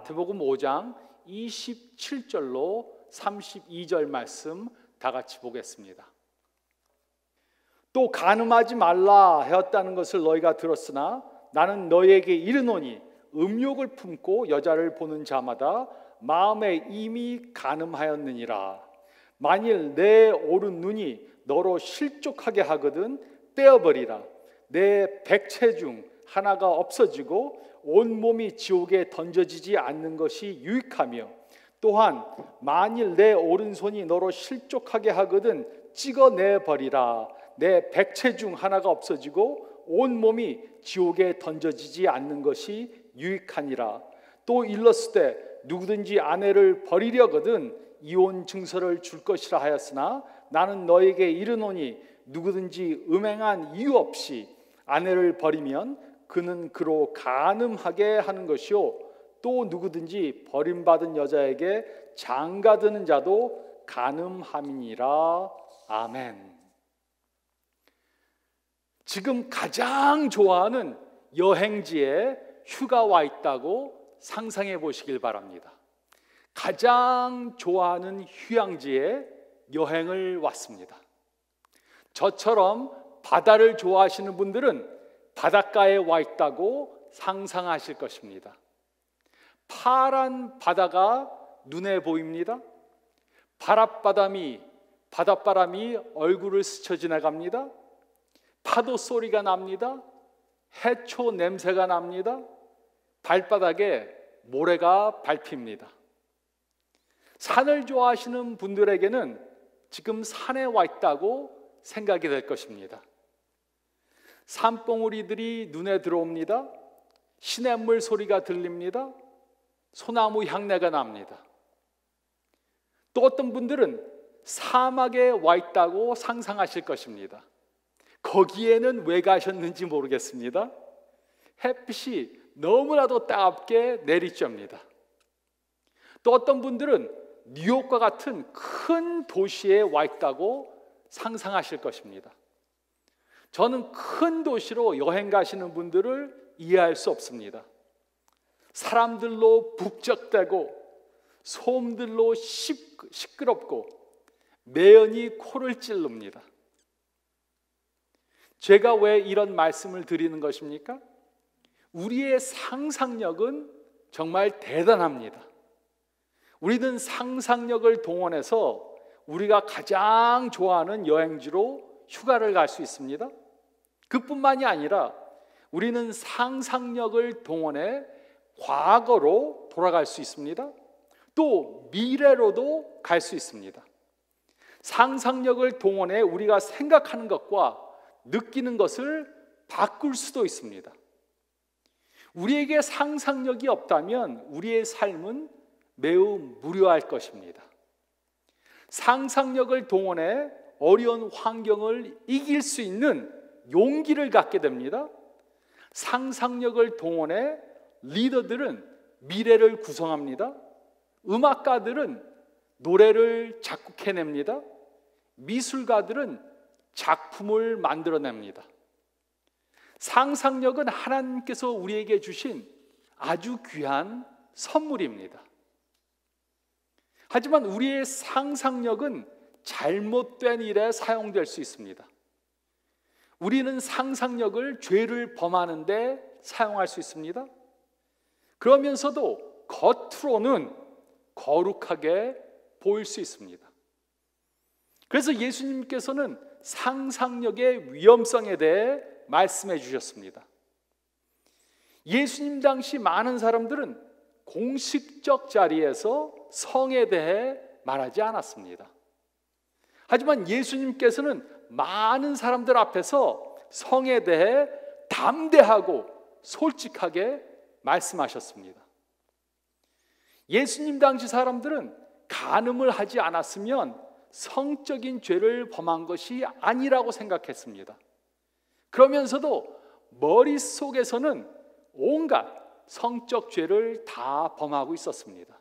마태복음 5장 27절로 32절 말씀 다 같이 보겠습니다. 또 간음하지 말라 하였다는 것을 너희가 들었으나 나는 너희에게 이르노니 음욕을 품고 여자를 보는 자마다 마음에 이미 간음하였느니라. 만일 내 오른 눈이 너로 실족하게 하거든 떼어버리라. 내 백체 중 하나가 없어지고 온몸이 지옥에 던져지지 않는 것이 유익하며, 또한 만일 내 오른손이 너로 실족하게 하거든 찍어내버리라. 내 백체 중 하나가 없어지고 온몸이 지옥에 던져지지 않는 것이 유익하니라. 또 일렀으되 누구든지 아내를 버리려거든 이혼 증서를 줄 것이라 하였으나 나는 너에게 이르노니 누구든지 음행한 이유 없이 아내를 버리면 그는 그로 간음하게 하는 것이요, 또 누구든지 버림받은 여자에게 장가드는 자도 간음함이니라. 아멘. 지금 가장 좋아하는 여행지에 휴가 와 있다고 상상해 보시길 바랍니다. 가장 좋아하는 휴양지에 여행을 왔습니다. 저처럼 바다를 좋아하시는 분들은 바닷가에 와 있다고 상상하실 것입니다. 파란 바다가 눈에 보입니다. 바닷바람이 얼굴을 스쳐 지나갑니다. 파도 소리가 납니다. 해초 냄새가 납니다. 발바닥에 모래가 밟힙니다. 산을 좋아하시는 분들에게는 지금 산에 와 있다고 생각이 될 것입니다. 산봉우리들이 눈에 들어옵니다. 시냇물 소리가 들립니다. 소나무 향내가 납니다. 또 어떤 분들은 사막에 와 있다고 상상하실 것입니다. 거기에는 왜 가셨는지 모르겠습니다. 햇빛이 너무나도 따갑게 내리쬐입니다. 또 어떤 분들은 뉴욕과 같은 큰 도시에 와 있다고 상상하실 것입니다. 저는 큰 도시로 여행 가시는 분들을 이해할 수 없습니다. 사람들로 북적대고 소음들로 시끄럽고 매연이 코를 찌릅니다. 제가 왜 이런 말씀을 드리는 것입니까? 우리의 상상력은 정말 대단합니다. 우리는 상상력을 동원해서 우리가 가장 좋아하는 여행지로 휴가를 갈 수 있습니다. 그뿐만이 아니라 우리는 상상력을 동원해 과거로 돌아갈 수 있습니다. 또 미래로도 갈 수 있습니다. 상상력을 동원해 우리가 생각하는 것과 느끼는 것을 바꿀 수도 있습니다. 우리에게 상상력이 없다면 우리의 삶은 매우 무료할 것입니다. 상상력을 동원해 어려운 환경을 이길 수 있는 용기를 갖게 됩니다. 상상력을 동원해 리더들은 미래를 구성합니다. 음악가들은 노래를 작곡해냅니다. 미술가들은 작품을 만들어냅니다. 상상력은 하나님께서 우리에게 주신 아주 귀한 선물입니다. 하지만 우리의 상상력은 잘못된 일에 사용될 수 있습니다. 우리는 상상력을 죄를 범하는 데 사용할 수 있습니다. 그러면서도 겉으로는 거룩하게 보일 수 있습니다. 그래서 예수님께서는 상상력의 위험성에 대해 말씀해 주셨습니다. 예수님 당시 많은 사람들은 공식적 자리에서 성에 대해 말하지 않았습니다. 하지만 예수님께서는 많은 사람들 앞에서 성에 대해 담대하고 솔직하게 말씀하셨습니다. 예수님 당시 사람들은 간음을 하지 않았으면 성적인 죄를 범한 것이 아니라고 생각했습니다. 그러면서도 머릿속에서는 온갖 성적 죄를 다 범하고 있었습니다.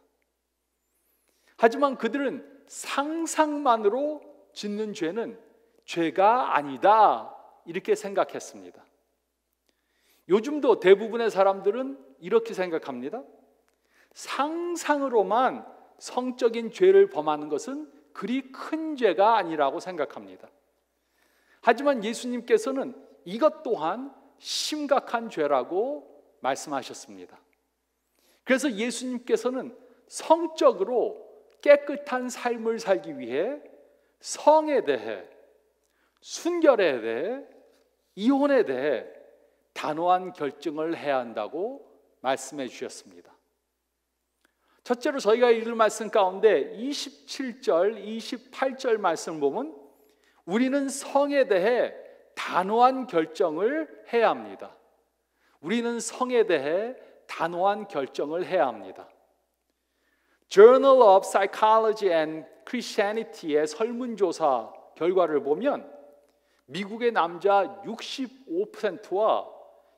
하지만 그들은 상상만으로 짓는 죄는 죄가 아니다 이렇게 생각했습니다. 요즘도 대부분의 사람들은 이렇게 생각합니다. 상상으로만 성적인 죄를 범하는 것은 그리 큰 죄가 아니라고 생각합니다. 하지만 예수님께서는 이것 또한 심각한 죄라고 말씀하셨습니다. 그래서 예수님께서는 성적으로 깨끗한 삶을 살기 위해 성에 대해, 순결에 대해, 이혼에 대해 단호한 결정을 해야 한다고 말씀해 주셨습니다. 첫째로 저희가 읽을 말씀 가운데 27절, 28절 말씀을 보면 우리는 성에 대해 단호한 결정을 해야 합니다. 우리는 성에 대해 단호한 결정을 해야 합니다. Journal of Psychology and Christianity의 설문조사 결과를 보면 미국의 남자 65%와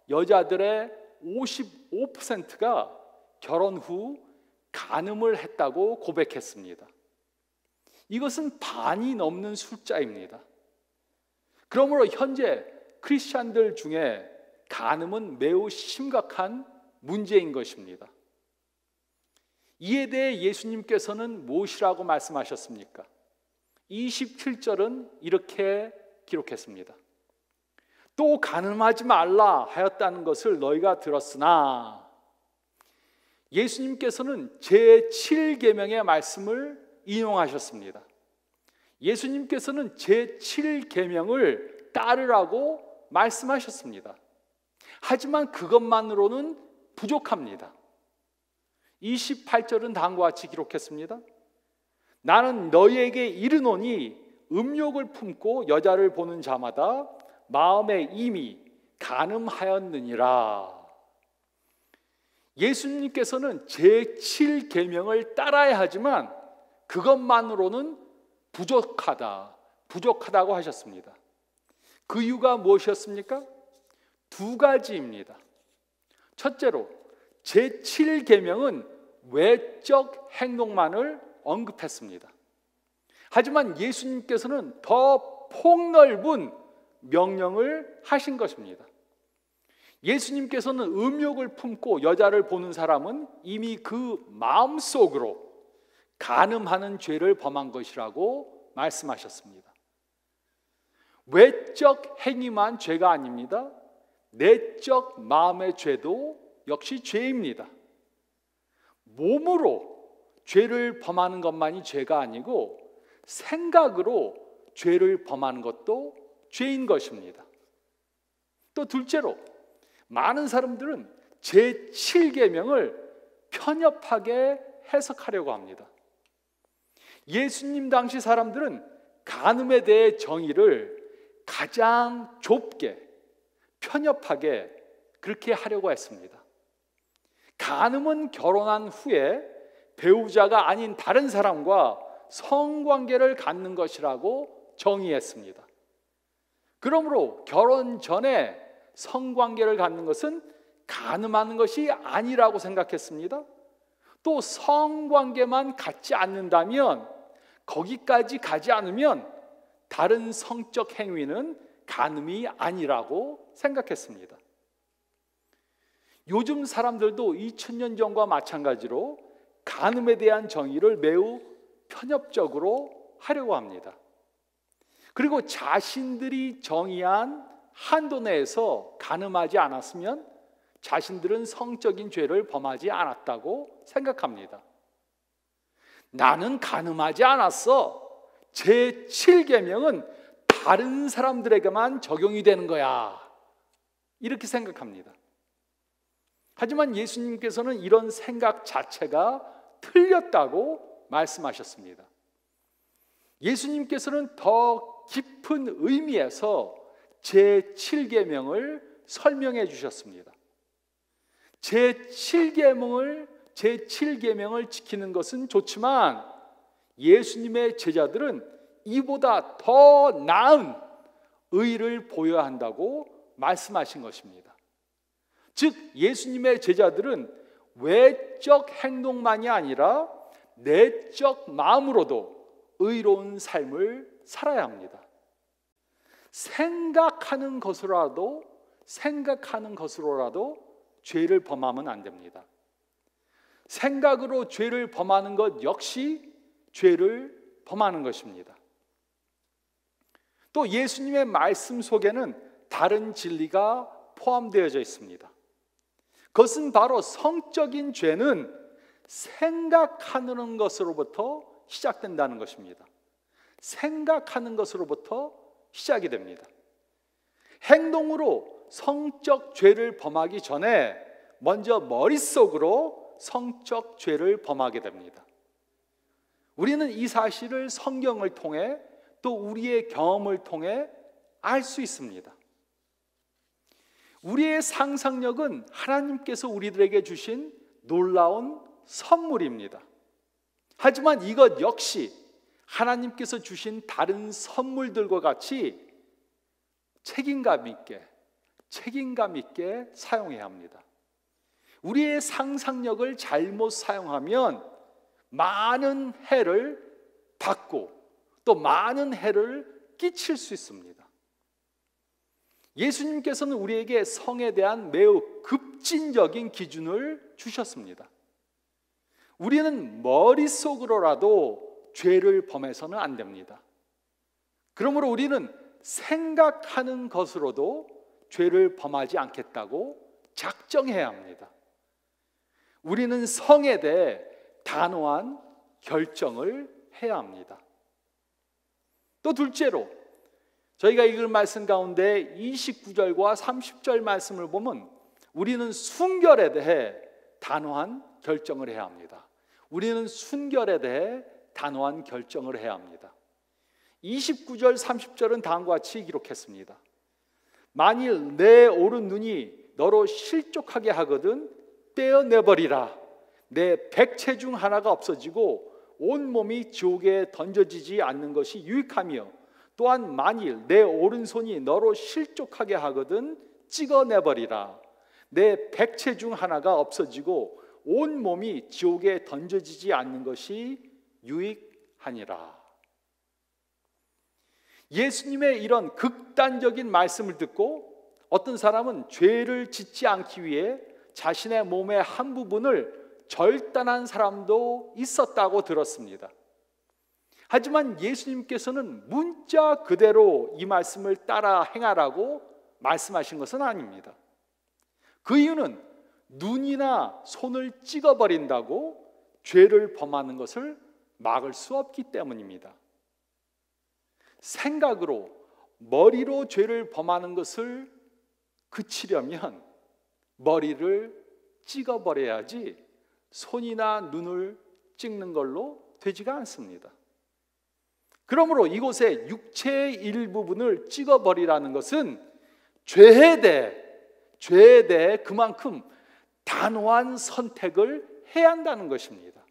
여자들의 55%가 결혼 후 간음을 했다고 고백했습니다. 이것은 반이 넘는 숫자입니다. 그러므로 현재 크리스찬들 중에 간음은 매우 심각한 문제인 것입니다. 이에 대해 예수님께서는 무엇이라고 말씀하셨습니까? 27절은 이렇게 기록했습니다. 또 간음하지 말라 하였다는 것을 너희가 들었으나, 예수님께서는 제7계명의 말씀을 인용하셨습니다. 예수님께서는 제7계명을 따르라고 말씀하셨습니다. 하지만 그것만으로는 부족합니다. 28절은 다음과 같이 기록했습니다. 나는 너희에게 이르노니 음욕을 품고 여자를 보는 자마다 마음에 이미 간음하였느니라. 예수님께서는 제7계명을 따라야 하지만 그것만으로는 부족하다고 하셨습니다. 그 이유가 무엇이었습니까? 두 가지입니다. 첫째로 제7계명은 외적 행동만을 언급했습니다. 하지만 예수님께서는 더 폭넓은 명령을 하신 것입니다. 예수님께서는 음욕을 품고 여자를 보는 사람은 이미 그 마음속으로 간음하는 죄를 범한 것이라고 말씀하셨습니다. 외적 행위만 죄가 아닙니다. 내적 마음의 죄도 역시 죄입니다. 몸으로 죄를 범하는 것만이 죄가 아니고 생각으로 죄를 범하는 것도 죄인 것입니다. 또 둘째로 많은 사람들은 제7계명을 편협하게 해석하려고 합니다. 예수님 당시 사람들은 간음에 대해 정의를 가장 좁게 편협하게 그렇게 하려고 했습니다. 간음은 결혼한 후에 배우자가 아닌 다른 사람과 성관계를 갖는 것이라고 정의했습니다. 그러므로 결혼 전에 성관계를 갖는 것은 간음하는 것이 아니라고 생각했습니다. 또 성관계만 갖지 않는다면, 거기까지 가지 않으면 다른 성적 행위는 간음이 아니라고 생각했습니다. 요즘 사람들도 2000년 전과 마찬가지로 간음에 대한 정의를 매우 편협적으로 하려고 합니다. 그리고 자신들이 정의한 한도 내에서 간음하지 않았으면 자신들은 성적인 죄를 범하지 않았다고 생각합니다. 나는 간음하지 않았어. 제7계명은 다른 사람들에게만 적용이 되는 거야. 이렇게 생각합니다. 하지만 예수님께서는 이런 생각 자체가 틀렸다고 말씀하셨습니다. 예수님께서는 더 깊은 의미에서 제7계명을 설명해 주셨습니다. 제7계명을 지키는 것은 좋지만 예수님의 제자들은 이보다 더 나은 의를 보여야 한다고 말씀하신 것입니다. 즉 예수님의 제자들은 외적 행동만이 아니라 내적 마음으로도 의로운 삶을 살아야 합니다. 생각하는 것으로라도 죄를 범하면 안 됩니다. 생각으로 죄를 범하는 것 역시 죄를 범하는 것입니다. 또 예수님의 말씀 속에는 다른 진리가 포함되어져 있습니다. 그것은 바로 성적인 죄는 생각하는 것으로부터 시작된다는 것입니다. 생각하는 것으로부터 시작이 됩니다. 행동으로 성적 죄를 범하기 전에 먼저 머릿속으로 성적 죄를 범하게 됩니다. 우리는 이 사실을 성경을 통해 또 우리의 경험을 통해 알 수 있습니다. 우리의 상상력은 하나님께서 우리들에게 주신 놀라운 선물입니다. 하지만 이것 역시 하나님께서 주신 다른 선물들과 같이 책임감 있게 사용해야 합니다. 우리의 상상력을 잘못 사용하면 많은 해를 받고 또 많은 해를 끼칠 수 있습니다. 예수님께서는 우리에게 성에 대한 매우 급진적인 기준을 주셨습니다. 우리는 머릿속으로라도 죄를 범해서는 안 됩니다. 그러므로 우리는 생각하는 것으로도 죄를 범하지 않겠다고 작정해야 합니다. 우리는 성에 대해 단호한 결정을 해야 합니다. 또 둘째로 저희가 읽은 말씀 가운데 29절과 30절 말씀을 보면 우리는 순결에 대해 단호한 결정을 해야 합니다. 우리는 순결에 대해 단호한 결정을 해야 합니다. 29절 30절은 다음과 같이 기록했습니다. 만일 내 오른 눈이 너로 실족하게 하거든 떼어내버리라. 내 백체 중 하나가 없어지고 온몸이 지옥에 던져지지 않는 것이 유익하며 또한 만일 내 오른손이 너로 실족하게 하거든 찍어내버리라. 내 백체 중 하나가 없어지고 온몸이 지옥에 던져지지 않는 것이 유익하니라. 예수님의 이런 극단적인 말씀을 듣고 어떤 사람은 죄를 짓지 않기 위해 자신의 몸의 한 부분을 절단한 사람도 있었다고 들었습니다. 하지만 예수님께서는 문자 그대로 이 말씀을 따라 행하라고 말씀하신 것은 아닙니다. 그 이유는 눈이나 손을 찍어버린다고 죄를 범하는 것을 막을 수 없기 때문입니다. 생각으로, 머리로 죄를 범하는 것을 그치려면 머리를 찍어버려야지 손이나 눈을 찍는 걸로 되지가 않습니다. 그러므로 이곳에 육체의 일부분을 찍어버리라는 것은 죄에 대해 그만큼 단호한 선택을 해야 한다는 것입니다.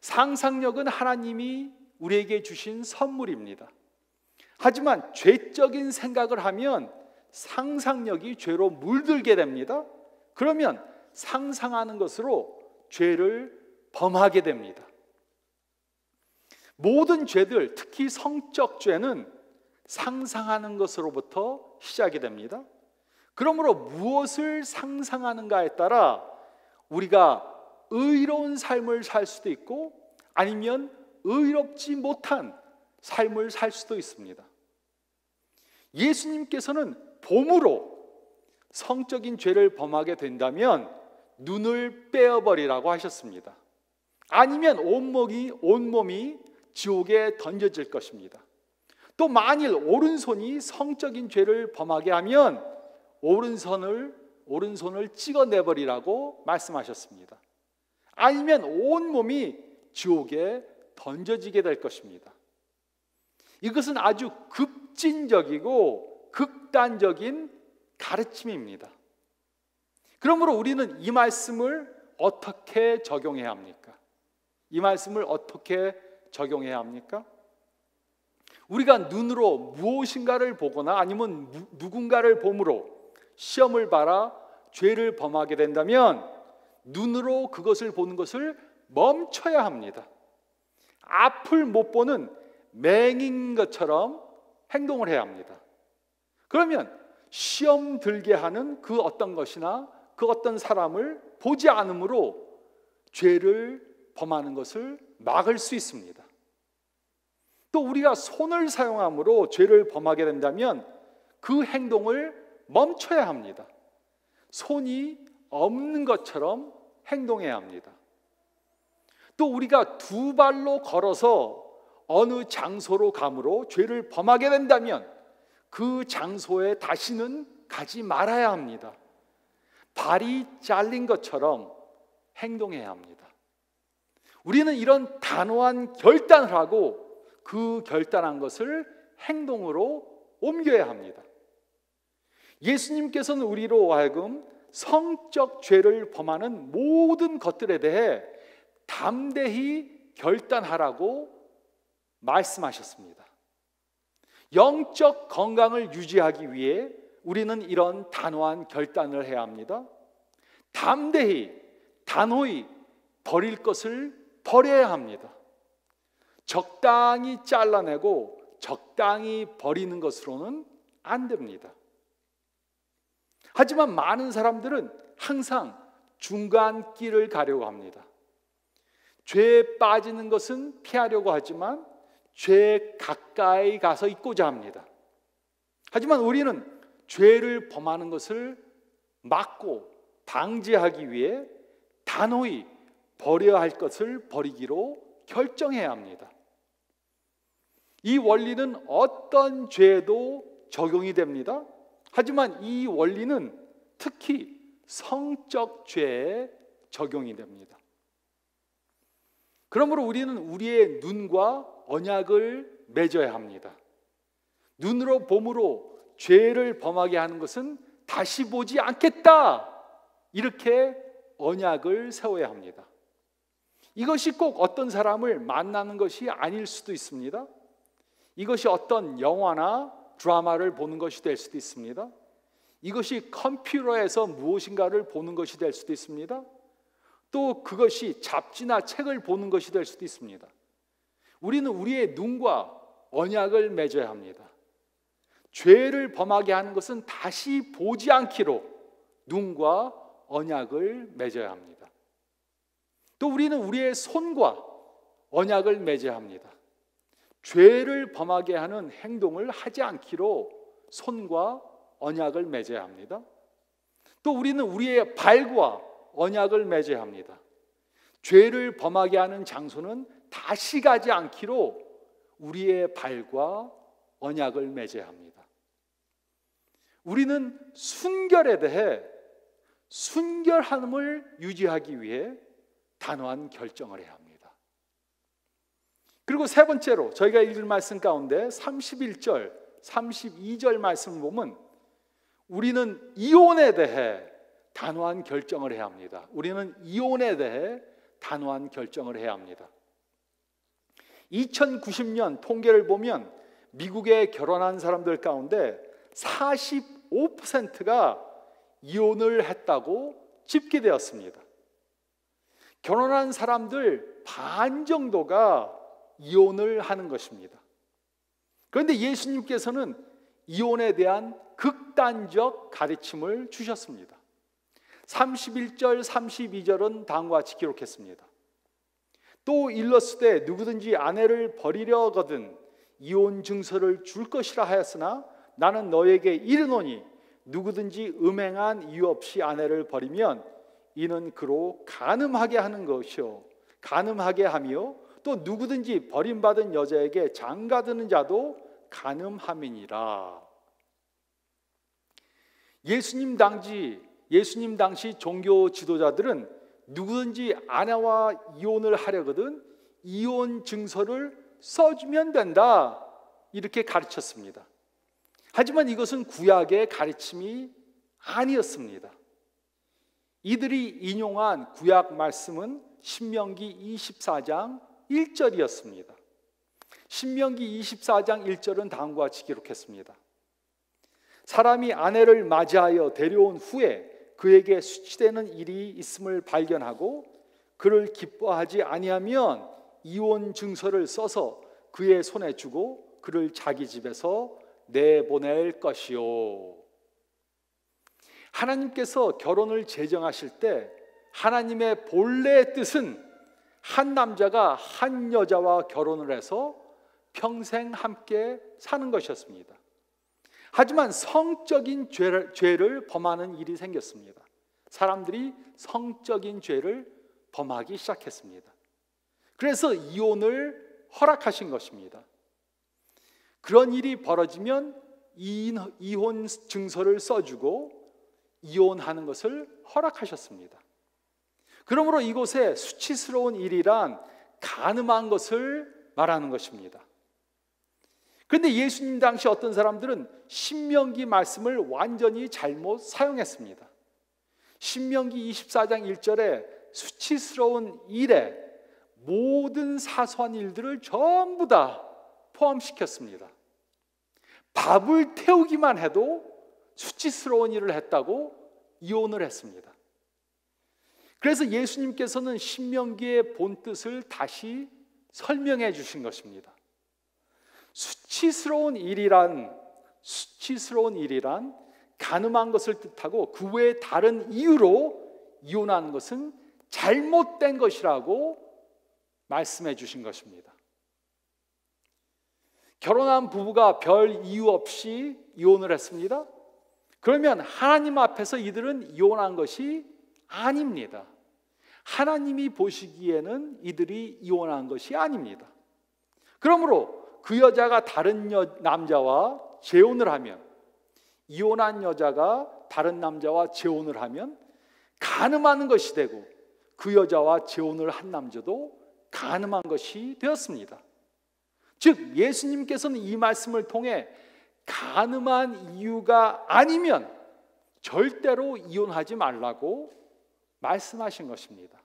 상상력은 하나님이 우리에게 주신 선물입니다. 하지만 죄적인 생각을 하면 상상력이 죄로 물들게 됩니다. 그러면 상상하는 것으로 죄를 범하게 됩니다. 모든 죄들, 특히 성적 죄는 상상하는 것으로부터 시작이 됩니다. 그러므로 무엇을 상상하는가에 따라 우리가 의로운 삶을 살 수도 있고 아니면 의롭지 못한 삶을 살 수도 있습니다. 예수님께서는 봄으로 성적인 죄를 범하게 된다면 눈을 빼어버리라고 하셨습니다. 아니면 온몸이 지옥에 던져질 것입니다. 또 만일 오른손이 성적인 죄를 범하게 하면 오른손을 찍어내버리라고 말씀하셨습니다. 아니면 온몸이 지옥에 던져지게 될 것입니다. 이것은 아주 급진적이고 극단적인 가르침입니다. 그러므로 우리는 이 말씀을 어떻게 적용해야 합니까? 이 말씀을 어떻게 적용해야 합니까? 우리가 눈으로 무엇인가를 보거나 아니면 누군가를 봄으로 시험을 봐라 죄를 범하게 된다면 눈으로 그것을 보는 것을 멈춰야 합니다. 앞을 못 보는 맹인 것처럼 행동을 해야 합니다. 그러면 시험 들게 하는 그 어떤 것이나 그 어떤 사람을 보지 않으므로 죄를 범하는 것을 막을 수 있습니다. 또 우리가 손을 사용함으로 죄를 범하게 된다면 그 행동을 멈춰야 합니다. 손이 없는 것처럼 행동해야 합니다. 또 우리가 두 발로 걸어서 어느 장소로 가므로 죄를 범하게 된다면 그 장소에 다시는 가지 말아야 합니다. 발이 잘린 것처럼 행동해야 합니다. 우리는 이런 단호한 결단을 하고 그 결단한 것을 행동으로 옮겨야 합니다. 예수님께서는 우리로 하여금 성적 죄를 범하는 모든 것들에 대해 담대히 결단하라고 말씀하셨습니다. 영적 건강을 유지하기 위해 우리는 이런 단호한 결단을 해야 합니다. 담대히, 단호히 버릴 것을 버려야 합니다. 적당히 잘라내고 적당히 버리는 것으로는 안 됩니다. 하지만 많은 사람들은 항상 중간 길을 가려고 합니다. 죄에 빠지는 것은 피하려고 하지만 죄에 가까이 가서 있고자 합니다. 하지만 우리는 죄를 범하는 것을 막고 방지하기 위해 단호히 버려야 할 것을 버리기로 결정해야 합니다. 이 원리는 어떤 죄에도 적용이 됩니다. 하지만 이 원리는 특히 성적 죄에 적용이 됩니다. 그러므로 우리는 우리의 눈과 언약을 맺어야 합니다. 눈으로 봄으로 죄를 범하게 하는 것은 다시 보지 않겠다, 이렇게 언약을 세워야 합니다. 이것이 꼭 어떤 사람을 만나는 것이 아닐 수도 있습니다. 이것이 어떤 영화나 드라마를 보는 것이 될 수도 있습니다. 이것이 컴퓨터에서 무엇인가를 보는 것이 될 수도 있습니다. 또 그것이 잡지나 책을 보는 것이 될 수도 있습니다. 우리는 우리의 눈과 언약을 맺어야 합니다. 죄를 범하게 하는 것은 다시 보지 않기로 눈과 언약을 맺어야 합니다. 또 우리는 우리의 손과 언약을 맺어야 합니다. 죄를 범하게 하는 행동을 하지 않기로 손과 언약을 맺어야 합니다. 또 우리는 우리의 발과 언약을 맺어야 합니다. 죄를 범하게 하는 장소는 다시 가지 않기로 우리의 발과 언약을 맺어야 합니다. 우리는 순결에 대해 순결함을 유지하기 위해 단호한 결정을 해야 합니다. 그리고 세 번째로 저희가 읽을 말씀 가운데 31절, 32절 말씀을 보면 우리는 이혼에 대해 단호한 결정을 해야 합니다. 우리는 이혼에 대해 단호한 결정을 해야 합니다. 2090년 통계를 보면 미국에 결혼한 사람들 가운데 45%가 이혼을 했다고 집계되었습니다. 결혼한 사람들 반 정도가 이혼을 하는 것입니다. 그런데 예수님께서는 이혼에 대한 극단적 가르침을 주셨습니다. 31절, 32절은 다음과 같이 기록했습니다. 또 일렀으되 누구든지 아내를 버리려거든 이혼 증서를 줄 것이라 하였으나 나는 너에게 이르노니 누구든지 음행한 이유 없이 아내를 버리면 이는 그로 간음하게 하는 것이요 간음하게 하며 또 누구든지 버림받은 여자에게 장가드는 자도 간음함이니라. 예수님 당시 종교 지도자들은 누구든지 아내와 이혼을 하려거든 이혼 증서를 써주면 된다, 이렇게 가르쳤습니다. 하지만 이것은 구약의 가르침이 아니었습니다. 이들이 인용한 구약 말씀은 신명기 24장 1절이었습니다. 신명기 24장 1절은 다음과 같이 기록했습니다. 사람이 아내를 맞이하여 데려온 후에 그에게 수치되는 일이 있음을 발견하고 그를 기뻐하지 아니하면 이혼 증서를 써서 그의 손에 주고 그를 자기 집에서 내보낼 것이요. 하나님께서 결혼을 제정하실 때 하나님의 본래 뜻은 한 남자가 한 여자와 결혼을 해서 평생 함께 사는 것이었습니다. 하지만 성적인 죄를 범하는 일이 생겼습니다. 사람들이 성적인 죄를 범하기 시작했습니다. 그래서 이혼을 허락하신 것입니다. 그런 일이 벌어지면 이혼 증서를 써주고 이혼하는 것을 허락하셨습니다. 그러므로 이곳에 수치스러운 일이란 간음한 것을 말하는 것입니다. 그런데 예수님 당시 어떤 사람들은 신명기 말씀을 완전히 잘못 사용했습니다. 신명기 24장 1절에 수치스러운 일에 모든 사소한 일들을 전부 다 포함시켰습니다. 밥을 태우기만 해도 수치스러운 일을 했다고 이혼을 했습니다. 그래서 예수님께서는 신명기의 본뜻을 다시 설명해 주신 것입니다. 수치스러운 일이란 간음한 것을 뜻하고 그 외에 다른 이유로 이혼하는 것은 잘못된 것이라고 말씀해 주신 것입니다. 결혼한 부부가 별 이유 없이 이혼을 했습니다. 그러면 하나님 앞에서 이들은 이혼한 것이 아닙니다. 하나님이 보시기에는 이들이 이혼한 것이 아닙니다. 그러므로 그 여자가 다른 남자와 재혼을 하면, 이혼한 여자가 다른 남자와 재혼을 하면 간음하는 것이 되고, 그 여자와 재혼을 한 남자도 간음한 것이 되었습니다. 즉 예수님께서는 이 말씀을 통해 간음한 이유가 아니면 절대로 이혼하지 말라고 말씀하신 것입니다.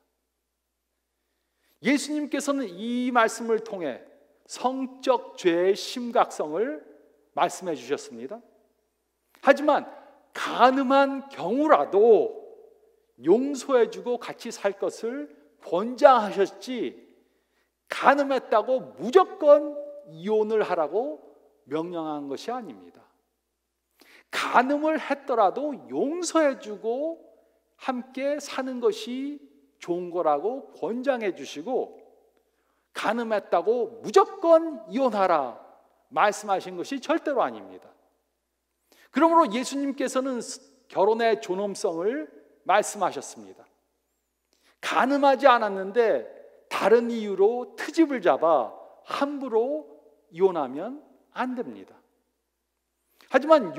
예수님께서는 이 말씀을 통해 성적 죄의 심각성을 말씀해 주셨습니다. 하지만 간음한 경우라도 용서해주고 같이 살 것을 권장하셨지, 간음했다고 무조건 이혼을 하라고 명령한 것이 아닙니다. 간음을 했더라도 용서해주고 함께 사는 것이 좋은 거라고 권장해 주시고, 간음했다고 무조건 이혼하라 말씀하신 것이 절대로 아닙니다. 그러므로 예수님께서는 결혼의 존엄성을 말씀하셨습니다. 간음하지 않았는데 다른 이유로 트집을 잡아 함부로 이혼하면 안 됩니다. 하지만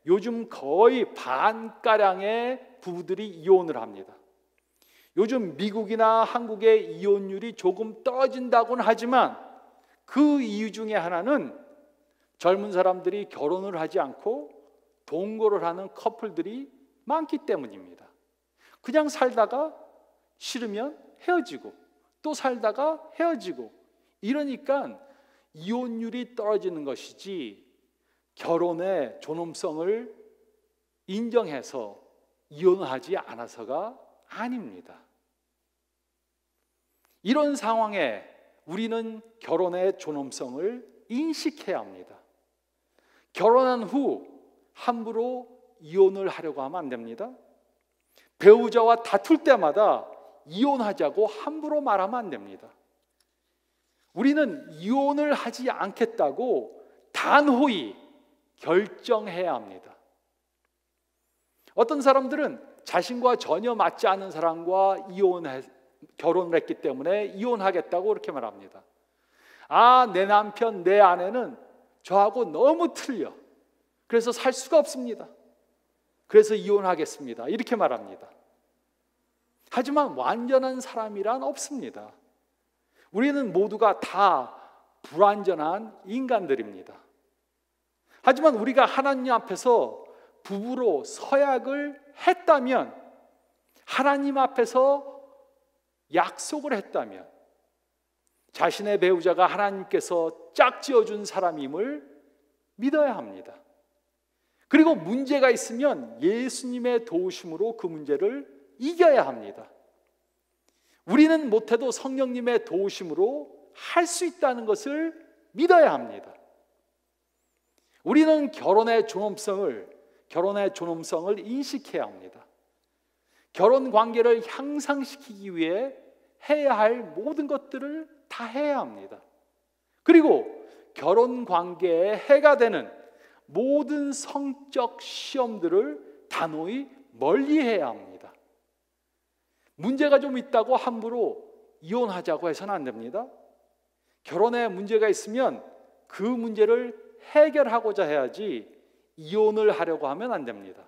요즘 거의 반가량의 부부들이 이혼을 합니다. 요즘 미국이나 한국의 이혼율이 조금 떨어진다고는 하지만 그 이유 중에 하나는 젊은 사람들이 결혼을 하지 않고 동거를 하는 커플들이 많기 때문입니다. 그냥 살다가 싫으면 헤어지고 또 살다가 헤어지고, 이러니까 이혼율이 떨어지는 것이지 결혼의 존엄성을 인정해서 이혼하지 않아서가 아닙니다. 이런 상황에 우리는 결혼의 존엄성을 인식해야 합니다. 결혼한 후 함부로 이혼을 하려고 하면 안 됩니다. 배우자와 다툴 때마다 이혼하자고 함부로 말하면 안 됩니다. 우리는 이혼을 하지 않겠다고 단호히 결정해야 합니다. 어떤 사람들은 자신과 전혀 맞지 않는 사람과 결혼을 했기 때문에 이혼하겠다고 그렇게 말합니다. 내 남편, 내 아내는 저하고 너무 틀려. 그래서 살 수가 없습니다. 그래서 이혼하겠습니다. 이렇게 말합니다. 하지만 완전한 사람이란 없습니다. 우리는 모두가 다 불완전한 인간들입니다. 하지만 우리가 하나님 앞에서 부부로 서약을 했다면, 하나님 앞에서 약속을 했다면, 자신의 배우자가 하나님께서 짝지어준 사람임을 믿어야 합니다. 그리고 문제가 있으면 예수님의 도우심으로 그 문제를 이겨야 합니다. 우리는 못해도 성령님의 도우심으로 할 수 있다는 것을 믿어야 합니다. 우리는 결혼의 존엄성을 인식해야 합니다. 결혼 관계를 향상시키기 위해 해야 할 모든 것들을 다 해야 합니다. 그리고 결혼 관계에 해가 되는 모든 성적 시험들을 단호히 멀리해야 합니다. 문제가 좀 있다고 함부로 이혼하자고 해서는 안 됩니다. 결혼에 문제가 있으면 그 문제를 해결하고자 해야지 이혼을 하려고 하면 안 됩니다.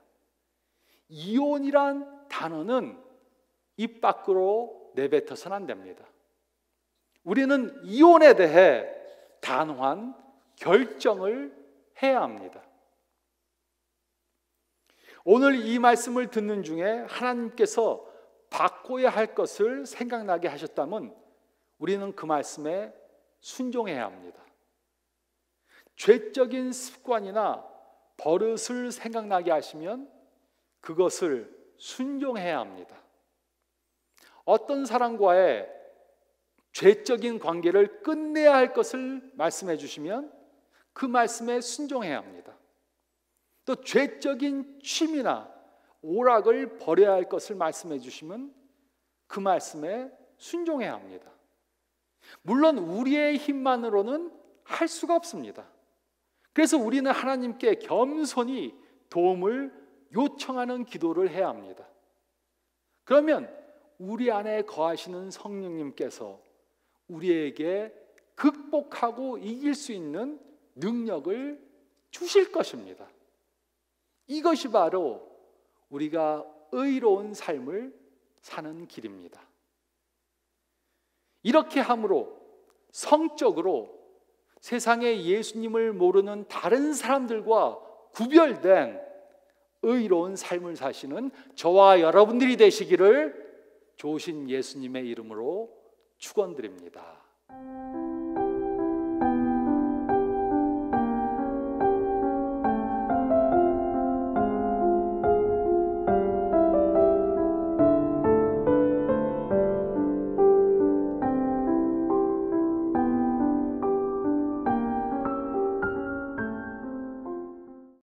이혼이란 단어는 입 밖으로 내뱉어서는 안 됩니다. 우리는 이혼에 대해 단호한 결정을 해야 합니다. 오늘 이 말씀을 듣는 중에 하나님께서 바꿔야 할 것을 생각나게 하셨다면 우리는 그 말씀에 순종해야 합니다. 죄적인 습관이나 버릇을 생각나게 하시면 그것을 순종해야 합니다. 어떤 사람과의 죄적인 관계를 끝내야 할 것을 말씀해 주시면 그 말씀에 순종해야 합니다. 또 죄적인 취미나 오락을 버려야 할 것을 말씀해 주시면 그 말씀에 순종해야 합니다. 물론 우리의 힘만으로는 할 수가 없습니다. 그래서 우리는 하나님께 겸손히 도움을 요청하는 기도를 해야 합니다. 그러면 우리 안에 거하시는 성령님께서 우리에게 극복하고 이길 수 있는 능력을 주실 것입니다. 이것이 바로 우리가 의로운 삶을 사는 길입니다. 이렇게 함으로 성적으로 세상에 예수님을 모르는 다른 사람들과 구별된 의로운 삶을 사시는 저와 여러분들이 되시기를 좋으신 예수님의 이름으로 축원드립니다.